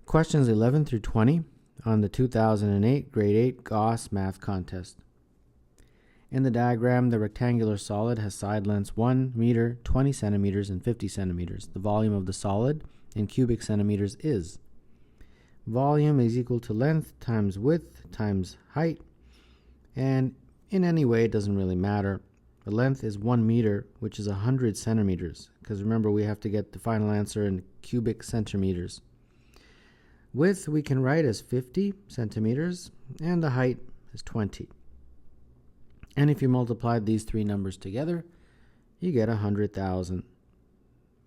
questions 11 through 20 on the 2008 Grade 8 Gauss Math Contest. In the diagram, the rectangular solid has side lengths 1 meter, 20 centimeters, and 50 centimeters. The volume of the solid in cubic centimeters is. Volume is equal to length times width times height, and in any way it doesn't really matter. The length is 1 meter, which is 100 centimeters, because remember we have to get the final answer in cubic centimeters. Width we can write as 50 centimeters, and the height is 20. And if you multiply these three numbers together, you get 100,000.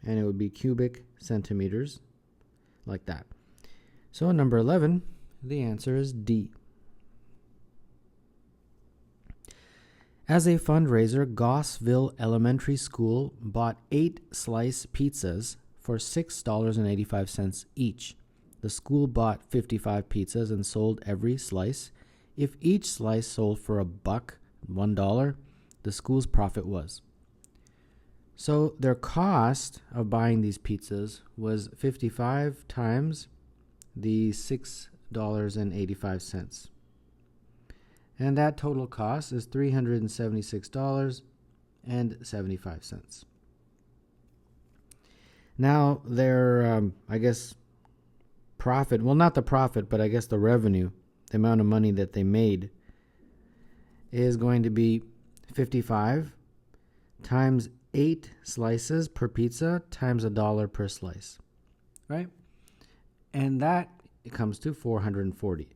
And it would be cubic centimeters, like that. So number 11, the answer is D. As a fundraiser, Gaussville Elementary School bought 8 slice pizzas for $6.85 each. The school bought 55 pizzas and sold every slice. If each slice sold for $1, the school's profit was. So their cost of buying these pizzas was 55 times the $6.85. And that total cost is $376.75. Now their, profit, well, not the profit, but I guess the revenue, the amount of money that they made, is going to be 55 times 8 slices per pizza times $1 per slice, right? And that comes to 440.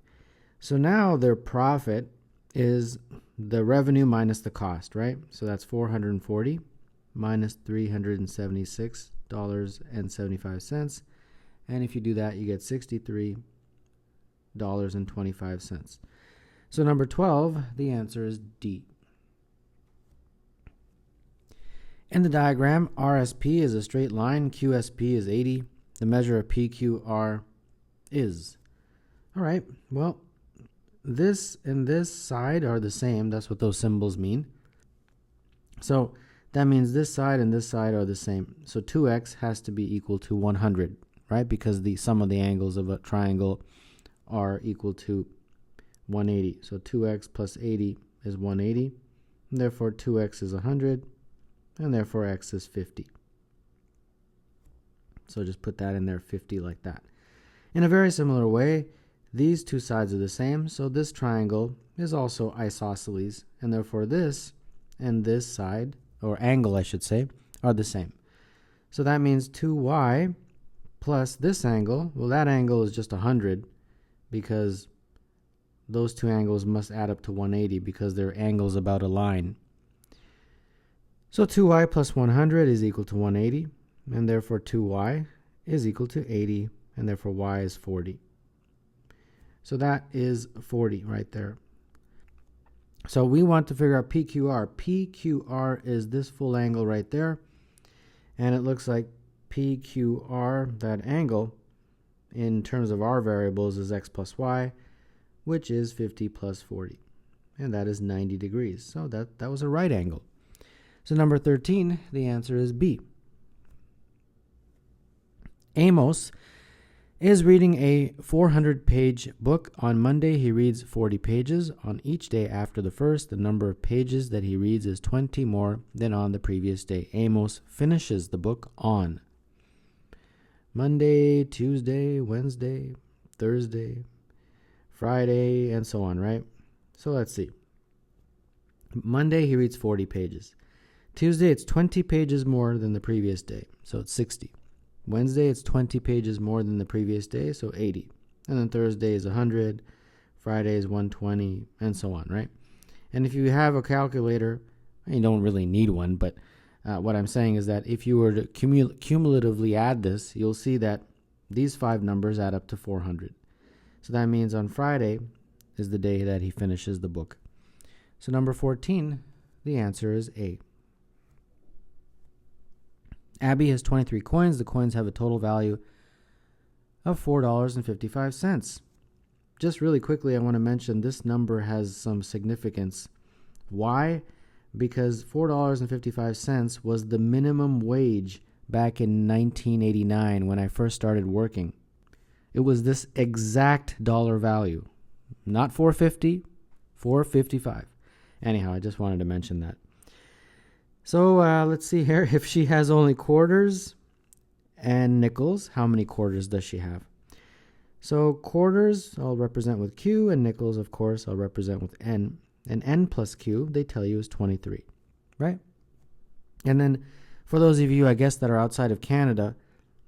So now their profit is the revenue minus the cost, right? So that's 440 minus $376.75. And if you do that, you get $63.25. So number 12, the answer is D. In the diagram, RSP is a straight line, QSP is 80. The measure of PQR is. All right, well, this and this side are the same. That's what those symbols mean. So that means this side and this side are the same. So 2x has to be equal to 100, right? Because the sum of the angles of a triangle are equal to 180. So 2x plus 80 is 180. And therefore, 2x is 100. And therefore, x is 50. So just put that in there, 50, like that. In a very similar way, these two sides are the same. So this triangle is also isosceles. And therefore, this and this side, or angle I should say, are the same. So that means 2y plus this angle, well, that angle is just 100 because those two angles must add up to 180 because they're angles about a line. So 2y plus 100 is equal to 180, and therefore 2y is equal to 80, and therefore y is 40. So that is 40 right there. So we want to figure out PQR. PQR is this full angle right there, and it looks like PQR, that angle, in terms of our variables is x plus y, which is 50 plus 40, and that is 90 degrees. So that was a right angle. So number 13, the answer is B. Amos is reading a 400-page book. On Monday, he reads 40 pages. On each day after the first, the number of pages that he reads is 20 more than on the previous day. Amos finishes the book on Monday, Tuesday, Wednesday, Thursday, Friday, and so on, right? So let's see. Monday, he reads 40 pages. Tuesday, it's 20 pages more than the previous day, so it's 60. Wednesday, it's 20 pages more than the previous day, so 80. And then Thursday is 100, Friday is 120, and so on, right? And if you have a calculator, you don't really need one, but what I'm saying is that if you were to cumulatively add this, you'll see that these 5 numbers add up to 400. So that means on Friday is the day that he finishes the book. So number 14, the answer is A. Abby has 23 coins. The coins have a total value of $4.55. Just really quickly, I want to mention this number has some significance. Why? Because $4.55 was the minimum wage back in 1989 when I first started working. It was this exact dollar value. Not 450, 455. Anyhow, I just wanted to mention that. So let's see here. If she has only quarters and nickels, how many quarters does she have? So quarters I'll represent with Q, and nickels, of course, I'll represent with N. And N plus Q, they tell you, is 23, right? And then for those of you, I guess, that are outside of Canada,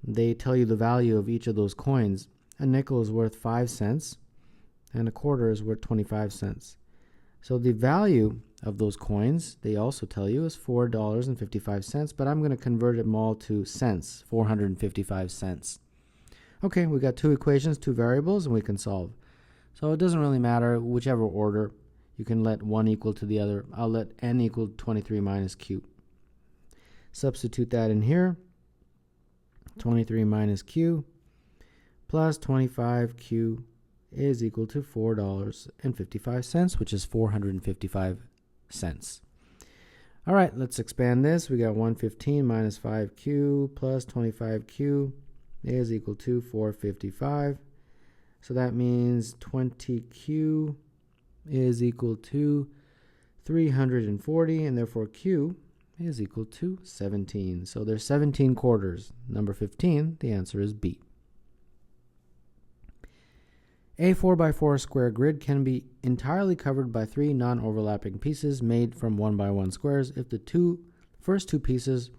they tell you the value of each of those coins. A nickel is worth 5 cents, and a quarter is worth 25 cents. So the value of those coins, they also tell you, is $4.55, but I'm going to convert them all to cents, 455 cents. Okay, we got two equations, two variables, and we can solve. So it doesn't really matter whichever order. You can let one equal to the other. I'll let N equal 23 minus Q. Substitute that in here. 23 minus Q plus 25Q is equal to $4.55, which is 455 cents. All right, let's expand this. We got 115 minus 5Q plus 25Q is equal to 455. So that means 20Q is equal to 340, and therefore Q is equal to 17. So there's 17 quarters. Number 15, the answer is B. A 4x4 square grid can be entirely covered by 3 non-overlapping pieces made from 1x1 squares. If the first two pieces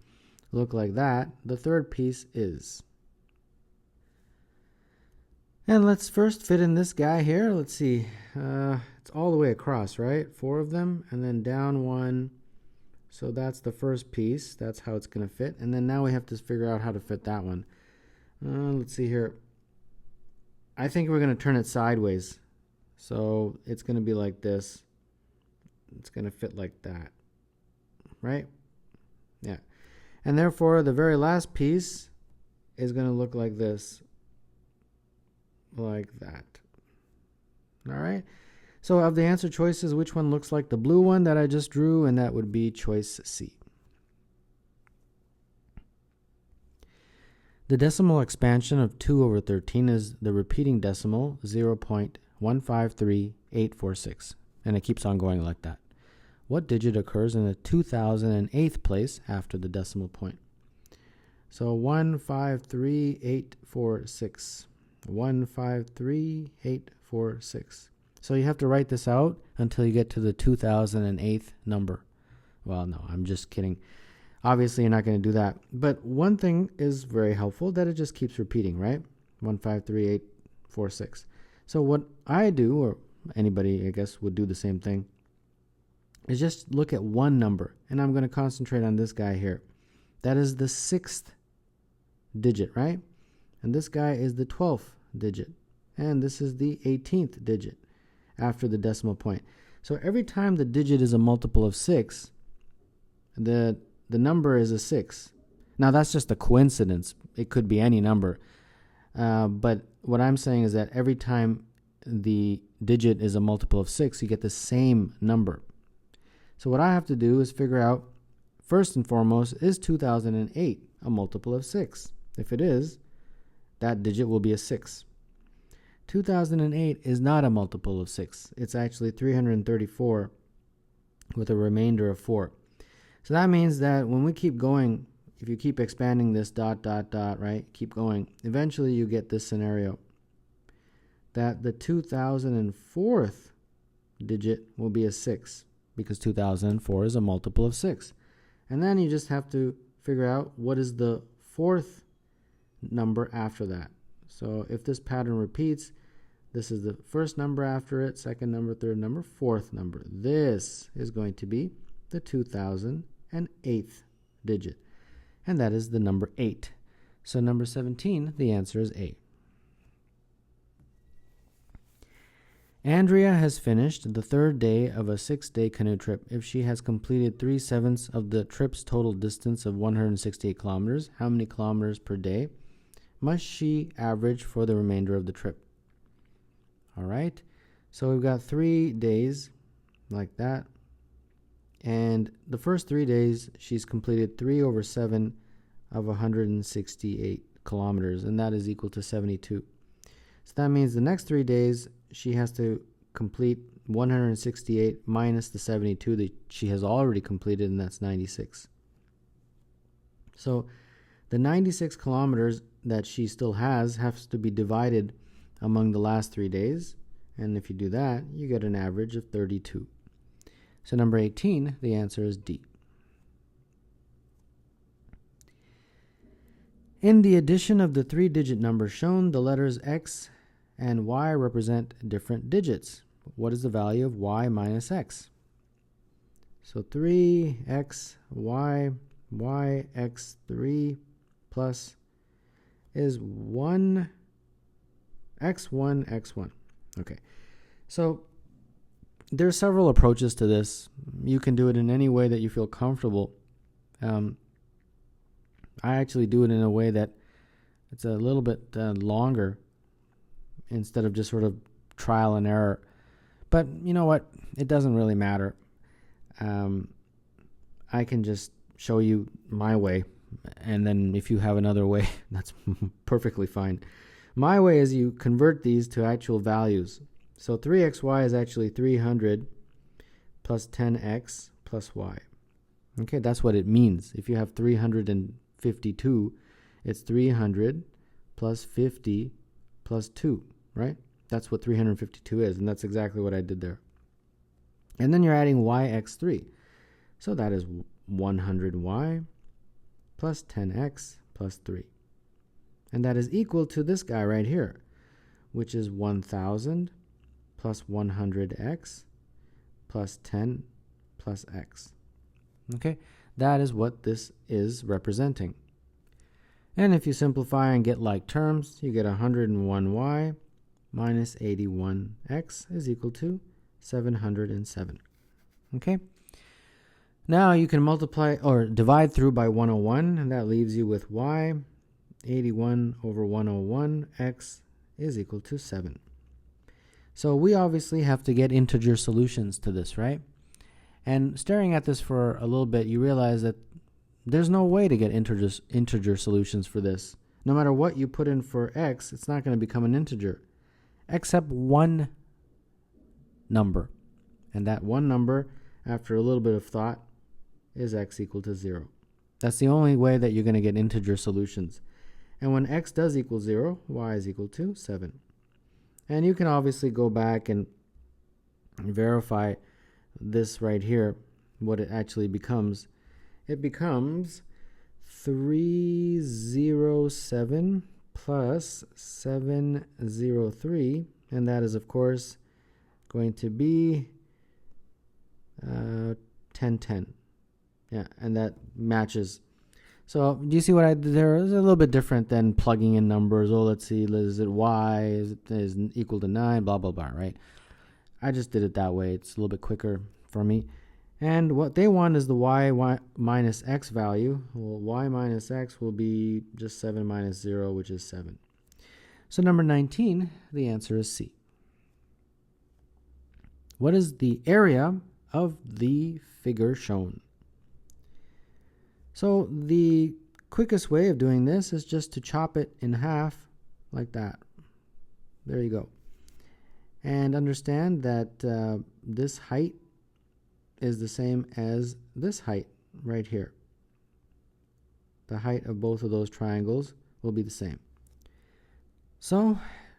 look like that, the third piece is. And let's first fit in this guy here. Let's see. It's all the way across, right? 4 of them, and then down 1. So that's the first piece. That's how it's going to fit. And then now we have to figure out how to fit that one. Let's see here. I think we're going to turn it sideways. So it's going to be like this. It's going to fit like that. Right? Yeah. And therefore, the very last piece is going to look like this. Like that. All right? So of the answer choices, which one looks like the blue one that I just drew? And that would be choice C. The decimal expansion of 2 over 13 is the repeating decimal 0.153846, and it keeps on going like that. What digit occurs in the 2008th place after the decimal point? So 153846. 153846. So you have to write this out until you get to the 2008th number. Well, no, I'm just kidding. Obviously, you're not going to do that. But one thing is very helpful, that it just keeps repeating, right? 153846. So what I do, or anybody, I guess, would do the same thing, is just look at one number. And I'm going to concentrate on this guy here. That is the 6th digit, right? And this guy is the 12th digit. And this is the 18th digit after the decimal point. So every time the digit is a multiple of 6, the number is a 6. Now, that's just a coincidence. It could be any number. But what I'm saying is that every time the digit is a multiple of 6, you get the same number. So what I have to do is figure out, first and foremost, is 2008 a multiple of 6? If it is, that digit will be a 6. 2008 is not a multiple of 6. It's actually 334 with a remainder of 4. So that means that when we keep going, if you keep expanding this dot, dot, dot, right, keep going, eventually you get this scenario that the 2004th digit will be a 6 because 2004 is a multiple of 6. And then you just have to figure out what is the 4th number after that. So if this pattern repeats, this is the first number after it, second number, third number, fourth number. This is going to be the 2008th digit, and that is the number 8. So number 17, the answer is A. Andrea has finished the 3rd day of a 6-day canoe trip. If she has completed 3/7 of the trip's total distance of 168 kilometers, how many kilometers per day must she average for the remainder of the trip? All right, so we've got 3 days like that. And the first 3 days, she's completed 3 over 7 of 168 kilometers, and that is equal to 72. So that means the next 3 days, she has to complete 168 minus the 72 that she has already completed, and that's 96. So the 96 kilometers that she still has to be divided among the last 3 days. And if you do that, you get an average of 32. So number 18, the answer is D. In the addition of the 3-digit numbers shown, the letters X and Y represent different digits. What is the value of Y minus X? So 3x, y, x3 plus is 1, x1, x1. Okay, so there's several approaches to this. You can do it in any way that you feel comfortable. I actually do it in a way that it's a little bit longer instead of just sort of trial and error. But you know what? It doesn't really matter. I can just show you my way, and then if you have another way, that's perfectly fine. My way is you convert these to actual values. So 3xy is actually 300 plus 10x plus y. Okay, that's what it means. If you have 352, it's 300 plus 50 plus 2, right? That's what 352 is, and that's exactly what I did there. And then you're adding yx3. So that is 100y plus 10x plus 3. And that is equal to this guy right here, which is 1000 plus 100x plus 10 plus x. Okay, that is what this is representing. And if you simplify and get like terms, you get 101y minus 81x is equal to 707. Okay, now you can multiply or divide through by 101, and that leaves you with y. 81 over 101, x is equal to 7. So we obviously have to get integer solutions to this, right? And staring at this for a little bit, you realize that there's no way to get integer solutions for this. No matter what you put in for x, it's not going to become an integer, except one number. And that one number, after a little bit of thought, is x equal to 0. That's the only way that you're going to get integer solutions. And when x does equal 0, y is equal to 7. And you can obviously go back and verify this right here, what it actually becomes. It becomes 307 plus 703, and that is, of course, going to be 1010. Yeah, and that matches. So do you see what I did there? It's a little bit different than plugging in numbers. Oh, let's see, is it y is equal to 9, blah, blah, blah, right? I just did it that way. It's a little bit quicker for me. And what they want is the y minus x value. Well, y minus x will be just 7 minus 0, which is 7. So number 19, the answer is C. What is the area of the figure shown? So the quickest way of doing this is just to chop it in half like that. There you go. And understand that this height is the same as this height right here. The height of both of those triangles will be the same. So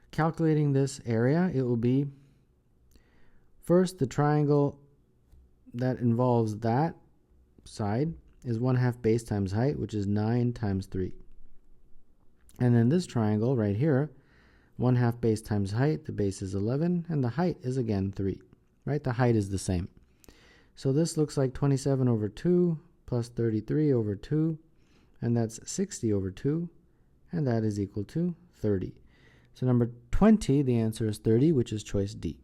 calculating this area, it will be first the triangle that involves that side is 1/2 base times height, which is 9 times 3. And then this triangle right here, 1/2 base times height, the base is 11, and the height is again 3, right? The height is the same. So this looks like 27 over 2 plus 33 over 2, and that's 60 over 2, and that is equal to 30. So number 20, the answer is 30, which is choice D.